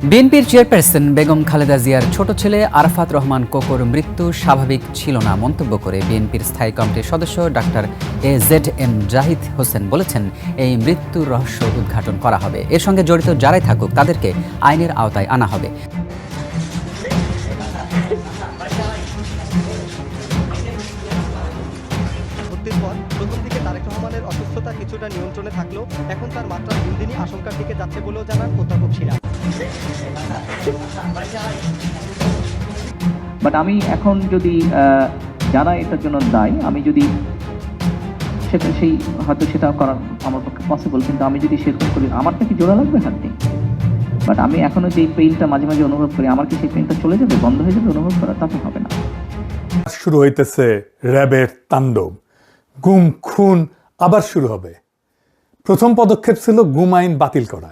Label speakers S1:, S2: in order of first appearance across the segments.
S1: বিএনপির চেয়ারপারসন বেগম খালেদা জিয়ার ছোট ছেলে আরাফাত রহমান কোকোর মৃত্যু স্বাভাবিক ছিল না মন্তব্য করে বিএনপির স্থায়ী কমিটির সদস্য ডাক্তার AZM জাহিদ হোসেন বলেছেন, এই মৃত্যুর রহস্য উদ্ঘাটন করা হবে। এর সঙ্গে জড়িত যারাই থাকুক তাদেরকে আইনের আওতায় আনা হবে।
S2: প্রথম দিকে তারেক রহমানের অসুস্থতা কিছুটা নিয়ন্ত্রণে থাকলেও এখন তার মাত্রা দিন দিনই আশঙ্কার দিকে যাচ্ছে বলেও জানান অধ্যাপক সিরাজ।
S3: বাট আমি এখন যদি যারা এটার জন্য দায়ী, আমি যদি সেটা করা আমার পক্ষে পসিবল, কিন্তু আমি যদি সেরকম করি আমার কি জোড়া লাগবে হাতে। বাট আমি এখনো যে পেইনটা মাঝে মাঝে অনুভব করি, আমার কি সেই পেইনটা চলে যাবে, বন্ধ হয়ে যাবে অনুভব করা? তা তো হবে না।
S4: শুরু হইতেছে র্যাবের তাণ্ডব, গুম খুন আবার শুরু হবে। প্রথম পদক্ষেপ ছিল গুম আইন বাতিল করা,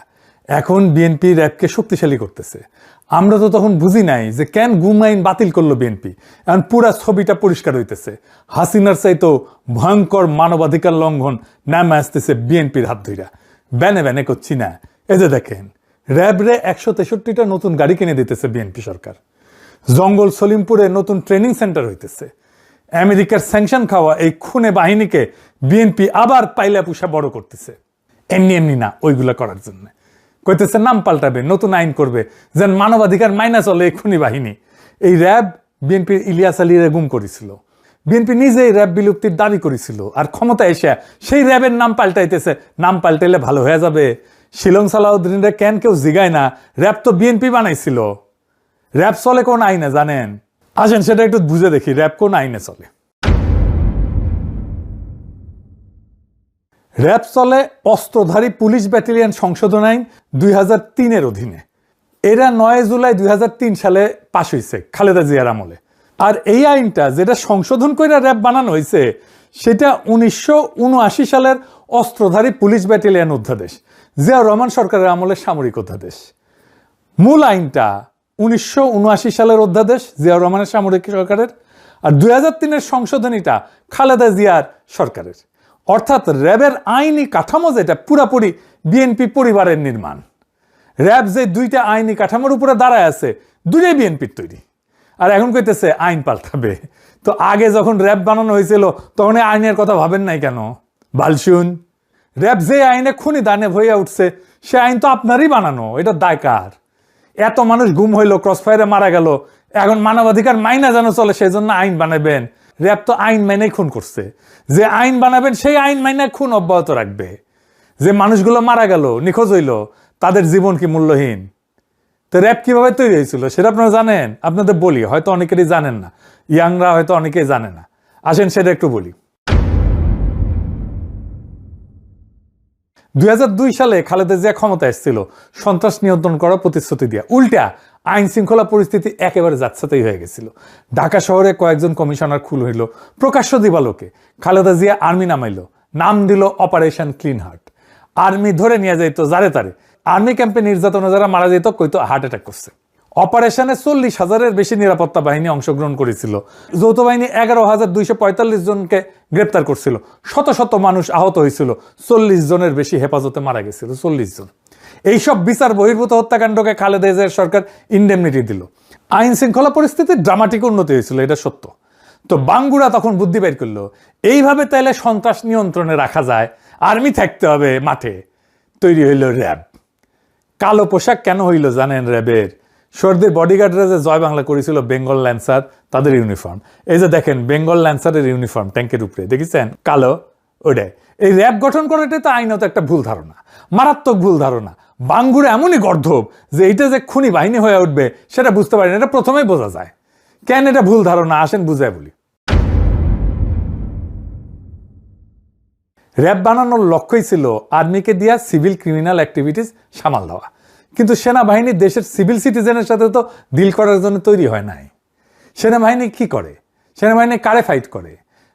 S4: এখন বিএনপি র্যাবকে শক্তিশালী করতেছে। আমরা তো তখন বুঝি নাই যে কেন গুম আইন বাতিল করলো বিএনপি। এখন পুরা ছবিটা পরিষ্কার হইতেছে। হাসিনার চাইতো ভয়ঙ্কর মানবাধিকার লঙ্ঘন নামে আসতেছে বিএনপির হাত ধইরা। ব্যানে ব্যানে করছি না, এই যে দেখেন র্যাবরে 163টা নতুন গাড়ি কিনে দিতেছে বিএনপি সরকার। জঙ্গল সলিমপুরে নতুন ট্রেনিং সেন্টার হইতেছে। আমেরিকার স্যাংশন খাওয়া এই খুনে বাহিনীকে বিএনপি আবার পাইলা পুষা বড় করতেছে। এমনি এমনি না, ওইগুলা করার জন্য কইতেছে নাম পাল্টাবে, নতুন আইন করবে, যেন মানবাধিকার মাইনা চলে এই খুনি বাহিনী। এই র্যাব বিএনপির ইলিয়াস আলীরে গুম করেছিল, বিএনপি নিজেই র্যাব বিলুপ্তির দাবি করেছিল, আর ক্ষমতা এসে সেই র্যাবের নাম পাল্টাইতেছে। নাম পাল্টাইলে ভালো হয়ে যাবে? শিলং সালাউদ্দিনের কেন কেউ জিগায় না? র্যাব তো বিএনপি বানাইছিল। র্যাব চলে কোন আইনে জানেন? আসেন সেটা একটু বুঝে দেখি র্যাব কোন আইনে চলে। র্যাব চলে অস্ত্রধারী পুলিশ ব্যাটালিয়ন সংশোধন আইন 2003-এর অধীনে। এরা 9 জুলাই 2003 সালে পাশ হয়েছে খালেদা জিয়ার আমলে। আর এই আইনটা যেটা সংশোধন করে র্যাব বানানো হয়েছে সেটা 1979 সালের অস্ত্রধারী পুলিশ ব্যাটালিয়ন অধ্যাদেশ, জিয়াউর রহমান সরকারের আমলে সামরিক অধ্যাদেশ। মূল আইনটা 1979 সালের অধ্যাদেশ জিয়াউর রহমানের সামরিক সরকারের, আর 2003-এর সংশোধনীটা খালেদা জিয়ার সরকারের। অর্থাৎ র্যাবের আইনি কাঠামো যেটা পুরাপুরি বিএনপি পরিবারের নির্মাণ। র্যাব যে দুইটা আইনি কাঠামোর উপরে দাঁড়ায় আছে, দুইটাই বিএনপির তৈরি। আর এখন কইতেছে আইন পাল্টাবে। তো আগে যখন র্যাব বানানো হয়েছিল তখন এই আইনের কথা ভাবেন নাই কেন? বালশুন, র্যাব যে আইনে খুনি দানে হইয়া উঠছে সে আইন তো আপনারই বানানো, এটা দায় কার? এত মানুষ গুম হইলো, ক্রসফায়ারে মারা গেল, এখন মানবাধিকার মাইনা যেন চলে সেই জন্য আইন বানাবেন? র্যাব তো আইন মাইনাই খুন করছে। যে আইন বানাবেন সেই আইন মাইনা খুন অব্যাহত রাখবে। যে মানুষগুলো মারা গেল, নিখোঁজ হইল, তাদের জীবন কি মূল্যহীন? তো র্যাব কিভাবে তৈরি হয়েছিল সেটা আপনারা জানেন? আপনাদের বলি, হয়তো অনেকেরই জানেন না, ইয়াংরা হয়তো অনেকেই জানে না। আসেন সেটা একটু বলি। 2002 সালে খালেদা জিয়া ক্ষমতা এসেছিল সন্ত্রাস নিয়ন্ত্রণ করার প্রতিশ্রুতি দিয়া। উল্টা আইন শৃঙ্খলা পরিস্থিতি একেবারে যাচ্ছেতাই হয়ে গেছিল। ঢাকা শহরে কয়েকজন কমিশনার খুন হইল প্রকাশ্য দিবালোকে। খালেদা জিয়া আর্মি নামাইল, নাম দিল অপারেশন ক্লিন হার্ট। আর্মি ধরে নিয়ে যাইতো যারে তারে। আর্মি ক্যাম্পে নির্যাতনে যারা মারা যেত কইতো হার্ট অ্যাটাক করছে। অপারেশনে 40,000-এর বেশি নিরাপত্তা বাহিনী অংশগ্রহণ করেছিল। যৌথ বাহিনী 11,245 জনকে গ্রেপ্তার করছিল। শত শত মানুষ আহত হয়েছিল, 40 জনের বেশি হেফাজতে মারা গেছিল, 40 জন। এইসব বিচার বহির্ভূত হত্যাকাণ্ডকে খালেদা জিয়ার সরকার ইন্ডেমনিটি দিল। আইন শৃঙ্খলা পরিস্থিতির ড্রামাটিক উন্নতি হয়েছিল, এটা সত্য। তো বাঙ্গুরা তখন বুদ্ধি বের করলো, এইভাবে তাইলে সন্ত্রাস নিয়ন্ত্রণে রাখা যায়, আর্মি থাকতে হবে মাঠে। তৈরি হইল র্যাব। কালো পোশাক কেন হইল জানেন র্যাবের? সর্দির বডিগার্ডরা যে জয় বাংলা করেছিল বেঙ্গল ল্যান্সার, তাদের ইউনিফর্ম। এই যে দেখেন বেঙ্গল ল্যান্সারের ইউনিফর্ম ট্যাঙ্কের উপরে দেখেছেন কালো, ওটাই। এই র্যাব গঠন করাটাই তো আইনত একটা ভুল ধারণা, মারাত্মক ভুল ধারণা। বাঙ্গুরা এমনই গর্ধব যে এটা যে খুনি বাহিনী হয়ে উঠবে সেটা বুঝতে পারেন। এটা প্রথমেই বোঝা যায় কেন এটা ভুল ধারণা। আসেন বুঝায় বলি। র্যাব বানানোর লক্ষ্যই ছিল আর্মিকে দিয়া সিভিল ক্রিমিনাল অ্যাক্টিভিটিস সামাল দেওয়া। কিন্তু সেনাবাহিনী দেশের সিভিল সিটিজেনের সাথে তো ডিল করার জন্য তৈরি হয় নাই। সেনাবাহিনী কি করে? সেনাবাহিনী কারে ফাইট করে?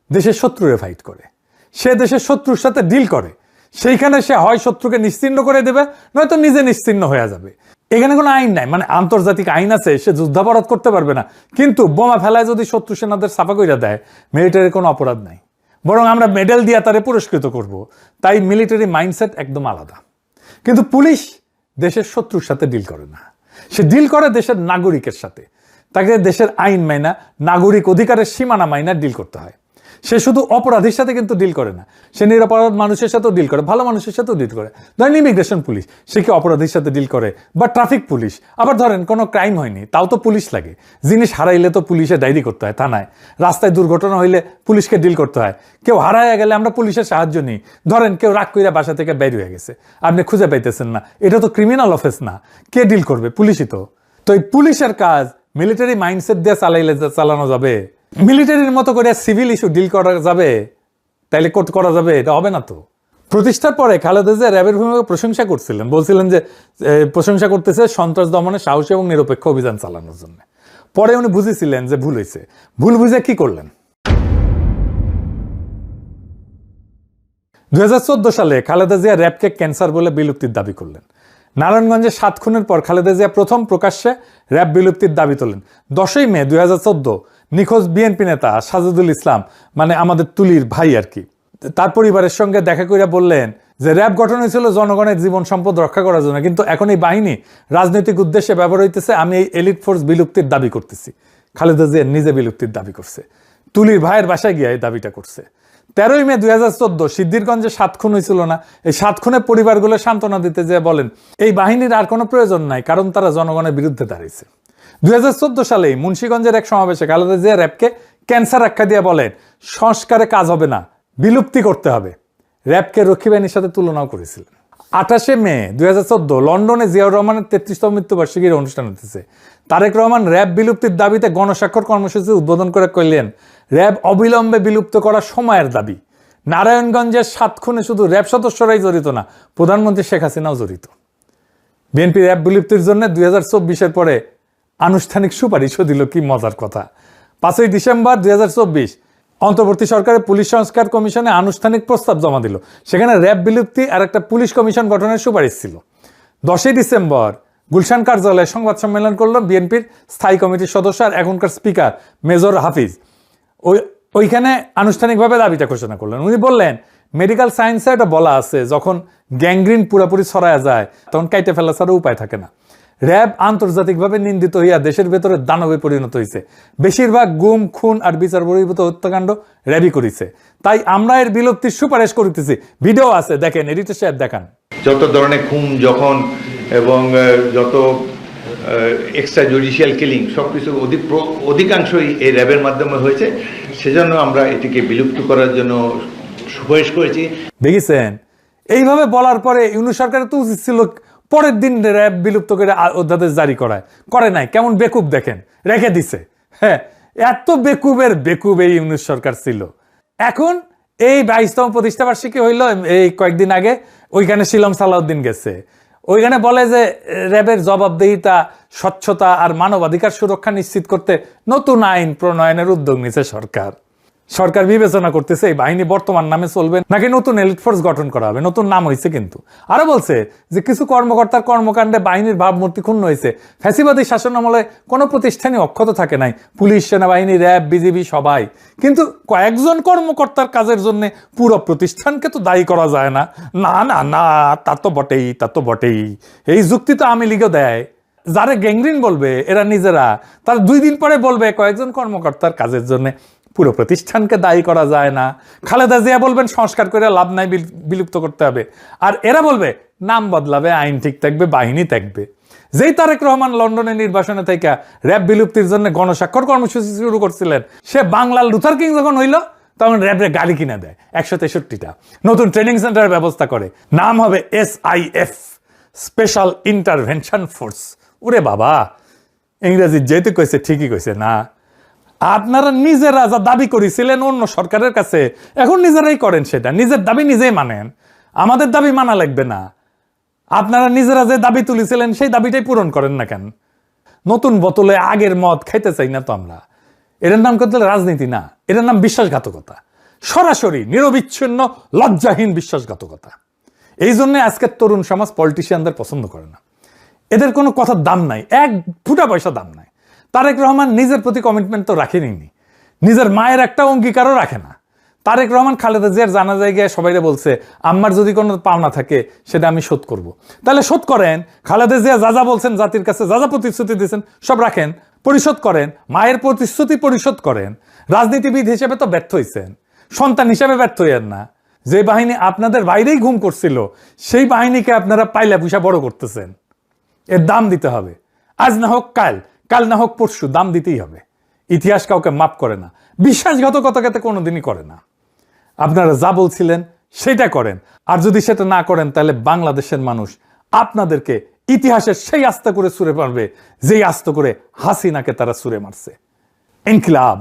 S4: দেশের শত্রুরে ফাইট করে। সে দেশের শত্রুর সাথে ডিল করে, সেইখানে সে হয় শত্রুকে নিশ্চিহ্ন করে দেবে, নয়তো নিজে নিশ্চিহ্ন হয়ে যাবে। এখানে কোনো আইন নাই, মানে আন্তর্জাতিক আইন আছে, সে যুদ্ধাপরাধ করতে পারবে না। কিন্তু বোমা ফেলায় যদি শত্রু সেনাদের সাফা কইরা দেয়, মিলিটারির কোনো অপরাধ নাই, বরং আমরা মেডেল দিয়ে তারে পুরস্কৃত করব। তাই মিলিটারি মাইন্ডসেট একদম আলাদা। কিন্তু পুলিশ দেশের শত্রুর সাথে ডিল করে না। সে ডিল করে দেশের নাগরিকের সাথে, তাকে দেশের আইন মাইনা, নাগরিক অধিকারের সীমানা মাইনা ডিল করতে হয়। সে শুধু অপরাধীর সাথে কিন্তু ডিল করে না, সে নিরপরাধ মানুষের সাথেও ডিল করে, ভালো মানুষের সাথেও ডিল করে। ধরেন ইমিগ্রেশন পুলিশ, সে কি অপরাধীর সাথে ডিল করে? বা ট্রাফিক পুলিশ, আবার ধরেন কোনো ক্রাইম হয়নি, তাও তো পুলিশ লাগে। জিনিস হারাইলে তো পুলিশে ডায়েরি করতে হয় থানায়, রাস্তায় দুর্ঘটনা হইলে পুলিশকে ডিল করতে হয়। কেউ হারাইয়া গেলে আমরা পুলিশের সাহায্য নিই। ধরেন কেউ রাগ কইরা বাসা থেকে বের হয়ে গেছে, আপনি খুঁজে পাইতেছেন না, এটা তো ক্রিমিনাল অফেন্স না, কে ডিল করবে? পুলিশই তো। তো এই পুলিশের কাজ মিলিটারি মাইন্ডসেট দিয়ে চালানো যাবে? মিলিটারির মতো করে সিভিল ইস্যু ডিল করা যাবে? তাইলে কোর্ট করা যাবে? এটা হবে না তো। প্রতিষ্ঠার পরে খালেদা জিয়া র্যাবের ভূমিকা প্রশংসা করছিলেন, বলছিলেন যে প্রশংসা করতেছে সন্ত্রাস দমনে সাহসী এবং নিরপেক্ষ অভিযান চালানোর জন্য। পরে উনি বুঝেছিলেন যে ভুল হয়েছে, ভুল বুঝে কি করলেন? 2014 সালে খালেদা জিয়া র্যাবকে ক্যান্সার বলে বিলুপ্তির দাবি করলেন। নারায়ণগঞ্জে 7 খুনের পর খালেদা জিয়া প্রথম প্রকাশ্যে র্যাব বিলুপ্তির দাবি তোলেন। 10ই মে 2014 নিখোঁজ বিএনপি নেতা সাজেদুল ইসলাম, মানে আমাদের তুলির ভাই আর কি, তার পরিবারের সঙ্গে দেখা করে বললেন যে র্যাব গঠন হয়েছিল জনগণের জীবন সম্পদ রক্ষা করার জন্য, কিন্তু এখন এই বাহিনী রাজনৈতিক উদ্দেশ্যে ব্যবহার হইতেছে। আমি এই এলিট ফোর্স বিলুপ্তির দাবি করতেছি। খালেদা জিয়া নিজে বিলুপ্তির দাবি করছে, তুলির ভাইয়ের বাসায় গিয়ে এই দাবিটা করছে। 13ই মে 2014 সিদ্ধিরগঞ্জে 7 খুন হয়েছিল না, এই 7 খুনের পরিবারগুলো সান্ত্বনা দিতে যেয়ে বলেন এই বাহিনীর আর কোনো প্রয়োজন নাই, কারণ তারা জনগণের বিরুদ্ধে দাঁড়িয়েছে। 2014 সালেই মুন্সিগঞ্জের এক সমাবেশে খালেদা জিয়া র্যাবকে ক্যান্সার আখ্যা দিয়ে বলেন সংস্কারে কাজ হবে না, বিলুপ্তি করতে হবে। র্যাবকে রক্ষী বাহিনীর সাথে তুলনাও করেছিলেন। 28 মে 2014 লন্ডনে জিয়াউর রহমানের 33তম মৃত্যুবার্ষিকীর অনুষ্ঠান হতেছে। তারেক রহমান র্যাব বিলুপ্তির দাবিতে গণস্বাক্ষর কর্মসূচি উদ্বোধন করে কইলেন র্যাব অবিলম্বে বিলুপ্ত করা সময়ের দাবি। নারায়ণগঞ্জের 7 খুনে শুধু র্যাব সদস্যরাই জড়িত না, প্রধানমন্ত্রী শেখ হাসিনাও জড়িত। বিএনপি র্যাব বিলুপ্তির জন্য 2024-এর পরে আনুষ্ঠানিক সুপারিশও দিল। কি মজার কথা! 5ই ডিসেম্বর 2024 অন্তর্বর্তী সরকারের পুলিশ সংস্কার কমিশনে আনুষ্ঠানিক প্রস্তাব জমা দিল। সেখানে র্যাব বিলুপ্তি আর একটা পুলিশ কমিশন গঠনের সুপারিশ ছিল। 10ই ডিসেম্বর গুলশান কার্যালয়ে সংবাদ সম্মেলন করল বিএনপির স্থায়ী কমিটির সদস্য আর এখনকার স্পিকার মেজর হাফিজ। ওইখানে আনুষ্ঠানিকভাবে দাবিটা ঘোষণা করলেন। উনি বললেন মেডিকেল সায়েন্সে এটা বলা আছে, যখন গ্যাংগ্রিন পুরোপুরি ছড়ায়া যায় তখন কাইটে ফেলা ছাড়া উপায় থাকে না। র্যাব আন্তর্জাতিকভাবে নিন্দিত হইয়া দেশের ভেতরে দানবে পরিণত হয়েছে। বেশিরভাগ গুম, খুন আর বিচার বহির্ভূত হত্যাকাণ্ড র্যাবই করেছে। তাই আমরা এর বিলুপ্তির সুপারিশ করিতেছি। ভিডিও আছে, দেখেন, এডিটর সাহেব দেখান।
S5: যত ধরনের খুন যখন এবং যত এক্সট্রা জুডিশিয়াল কিলিং সব কিছু অধিকাংশই এই র্যাবের মাধ্যমে হয়েছে, সেজন্য আমরা এটিকে বিলুপ্ত করার জন্য সুপারিশ করেছি।
S4: দেখেছেন, এইভাবে বলার পরে ইউনূস সরকারের তো উচিত ছিল পরের দিন র্যাব বিলুপ্ত করে অধ্যাদেশ জারি করে নাই। কেমন বেকুব দেখেন, রেখে দিছে। হ্যাঁ, এত বেকুব এই ইউনূস সরকার ছিল। এখন এই 22তম প্রতিষ্ঠাবার্ষিকী হইল এই কয়েকদিন আগে, ওইখানে শিলং সালাউদ্দিন গেছে। ওইখানে বলে যে র্যাবের জবাবদিহিতা, স্বচ্ছতা আর মানবাধিকার সুরক্ষা নিশ্চিত করতে নতুন আইন প্রণয়নের উদ্যোগ নিছে সরকার। সরকার বিবেচনা করতেছে এই বাহিনী বর্তমান নামে চলবে নাকি নতুন এলিট ফোর্স গঠন করা হবে। নতুন নাম হয়েছে কিন্তু। আরো বলছে যে কিছু কর্মকর্তার কর্মকাণ্ডে বাহিনীর ভাবমূর্তি ক্ষুণ্ণ হয়েছে। ফ্যাসিবাদী শাসন আমলে কোনো প্রতিষ্ঠানই অক্ষত থাকে নাই, পুলিশ, সেনাবাহিনী, র্যাব, বিজিবি সবাই। কিন্তু কয়েকজন কর্মকর্তার কাজের জন্য পুরো প্রতিষ্ঠানকে তো দায়ী করা যায় না। না না না, তা তো বটেই। এই যুক্তি তো আওয়ামী লীগও দেয়। যারা গ্যাংগ্রিন বলবে এরা নিজেরা, তার 2 দিন পরে বলবে কয়েকজন কর্মকর্তার কাজের জন্য পুরো প্রতিষ্ঠানকে দায়ী করা যায় না। খালেদা জিয়া বলবেন সংস্কার করে লাভ নাই, বিলুপ্ত করতে হবে। আর এরা বলবে নাম বদলাবে, আইন ঠিক থাকবে, বাহিনী থাকবে। যেই তারেক রহমান লন্ডনের নির্বাসনে থেকে র্যাব বিলুপ্তির জন্য গণস্বাক্ষর কর্মসূচি শুরু করছিলেন, সে বাংলার লুথার কিং যখন হইল তখন র্যাবের গাড়ি কিনে দেয় 163টা, নতুন ট্রেনিং সেন্টারের ব্যবস্থা করে। নাম হবে SIF, স্পেশাল ইন্টারভেনশন ফোর্স। ওরে বাবা, ইংরেজি যেহেতু কইছে ঠিকই কইছে না। আপনারা নিজেরা যা দাবি করেছিলেন অন্য সরকারের কাছে, এখন নিজেরাই করেন সেটা। নিজের দাবি নিজেই মানেন, আমাদের দাবি মানা লাগবে না। আপনারা নিজেরা যে দাবি তুলেছিলেন সেই দাবিটাই পূরণ করেন না কেন? নতুন বোতলে আগের মদ খাইতে চাই না তো আমরা। এটার নাম করতে রাজনীতি না, এটার নাম বিশ্বাসঘাতকতা। সরাসরি নিরবিচ্ছিন্ন লজ্জাহীন বিশ্বাসঘাতকতা। এই জন্য আজকের তরুণ সমাজ পলিটিশিয়ানদের পছন্দ করে না। এদের কোনো কথার দাম নাই, 1 ফুটা পয়সা দাম নাই। তারেক রহমান নিজের প্রতি কমিটমেন্ট তো রাখেনি, নিজের মায়ের একটা অঙ্গীকারও রাখে না। তারেক রহমান খালেদা জিয়ার জানা জায়গায় সবাইরে বলছে আম্মার যদি কোনো পাওনা থাকে সেটা আমি শোধ করব। তাহলে শোধ করেন। খালেদা জিয়া যা যা বলছেন, জাতির কাছে যা যা প্রতিশ্রুতি দিয়েছেন সব রাখেন, পরিশোধ করেন। মায়ের প্রতিশ্রুতি পরিশোধ করেন। রাজনীতিবিদ হিসেবে তো ব্যর্থ হয়েছেন, সন্তান হিসেবে ব্যর্থ হইয়েন না। যে বাহিনী আপনাদের বাইরেই ঘুম করছিল সেই বাহিনীকে আপনারা পাইলা পুষা বড় করতেছেন। এর দাম দিতে হবে। আজ না হোক কাল, কাল না হোক পরশু, দাম দিতেই হবে। ইতিহাস কাউকে মাপ করে না, বিশ্বাসঘাতকতাকে কোনোদিনই করে না। আপনারা যা বলছিলেন সেটা করেন, আর যদি সেটা না করেন তাহলে বাংলাদেশের মানুষ আপনাদেরকে ইতিহাসের সেই আস্ত করে ছুঁড়ে মারবে যেই আস্ত করে হাসিনাকে তারা ছুঁড়ে মারছে। ইনকিলাব।